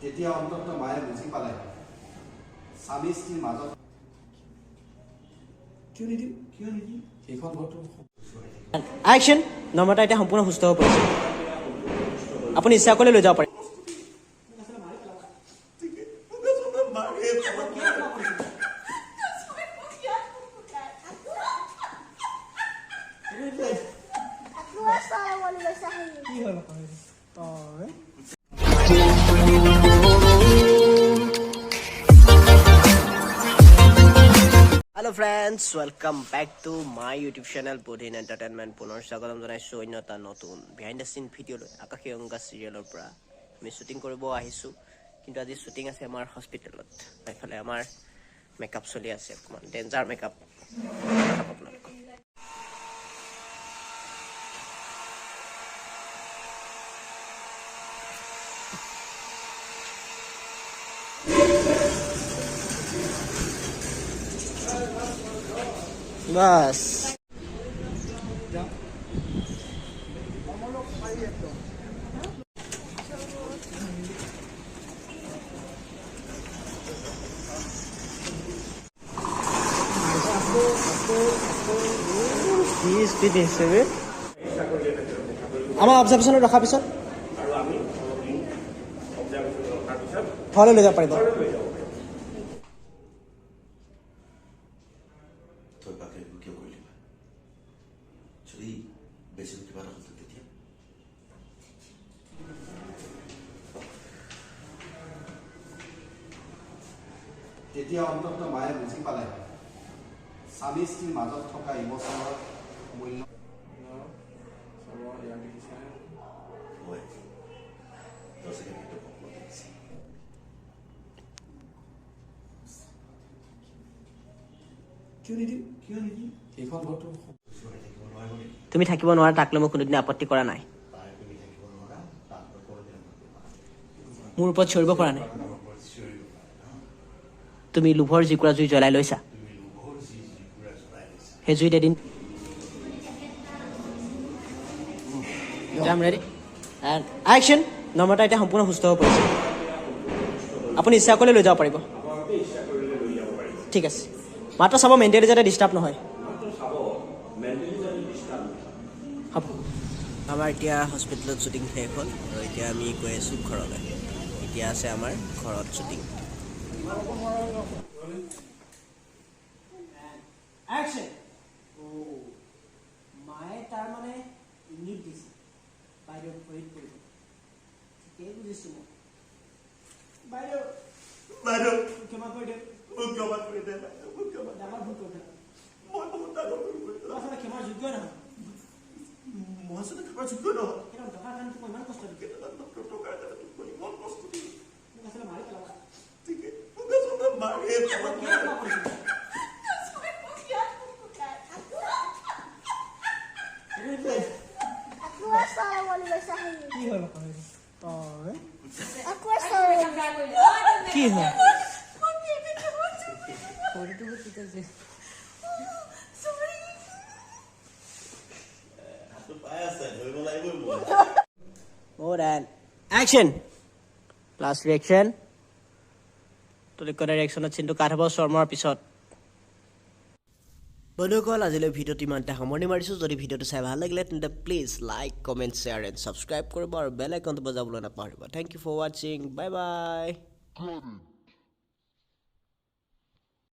তেতিয়া অন্তত মায়ে বুজি পালে স্বামী স্ত্ৰীৰ মাজত কিয় নিদিম সেইখন ঘৰটো একশ্যন নম্ৰতা এতিয়া সম্পূৰ্ণ সুস্থ হ'ব পাৰিছে আপুনি ইচ্ছা কৰিলে লৈ যাব পাৰে Hello friends, welcome back to my YouTube channel Bodhin Entertainment. পুনৰ স্বাগতম জনাইছো অন্য এটা নতুন বিহাইণ্ড দ্য সিন ভিডিঅ' লৈ আকাশী অংগা চিৰিয়েলৰ পৰা আমি শ্বুটিং কৰিব আহিছোঁ কিন্তু আজি শ্বুটিং আছে আমাৰ হস্পিটেলত এইফালে আমাৰ মেকআপ চলি আছে অকণমান ডেঞ্জাৰ মেকআপ বাস আমাৰ অবজাৰ্ভেশ্যনত ৰখাৰ পিছত ঘৰলৈ লৈ যাব পাৰিব তেতিয়া অন্তত মায়ে বুজি পালে স্বামী স্ত্ৰীৰ মাজত থকা ইমোচনৰ মূল্য সেইখন ঘৰটো তুমি থাকিব নোৱাৰা তাক লৈ মই কোনোদিনে আপত্তি কৰা নাই মোৰ ওপৰত চিঞৰিব পৰা নাই তুমি লোভৰ জুইকুৰা জুই জ্বলাই লৈছা সেই জুইত এদিন ৰেডি একশ্যন নম্ৰতা এতিয়া সম্পূৰ্ণ সুস্থ হ'ব পাৰিছে আপুনি ইচ্ছা কৰিলে লৈ যাব পাৰিব ঠিক আছে মাত্ৰ চাব মেণ্টেলি যাতে ডিষ্টাৰ্ব নহয় হ'ব আমাৰ এতিয়া হস্পিটেলত শ্বুটিং শেষ হ'ল আৰু এতিয়া আমি গৈ আছোঁ ঘৰলৈ এতিয়া আছে আমাৰ ঘৰত শ্বুটিং মায়ে তাৰ মানে ইংগিত দিছে বাইদেউ ভৰিত পৰিব ঠিকেই বুজিছোঁ মই বাইদেউ ক্ষমা কৰি দিয়ক ডাঙৰ ভুল কৰিলে আচলতে ক্ষমাৰ যোগ্য নহয় মই আচলতে ক্ষমাৰ যোগ্য নহয় কিন্তু টকাৰ কাৰণে মই ইমান কষ্ট দিম ইমান কষ্ট দিম মোক আচলতে মাৰি পেলাবা কি হয় More than action plus reaction to the reaction চিনটো কাট হ'ব শৰ্মাৰ পিছত বন্ধুসকল আজিলৈ ভিডিঅ'টো ইমানতে সামৰণি মাৰিছোঁ যদি ভিডিঅ'টো চাই ভাল লাগিলে তেন্তে please like comment share and subscribe কৰিব আৰু বেল আইকনটো বজাবলৈ নাপাহৰিব থেংক ইউ ফৰ ৱাচিং বাই বাই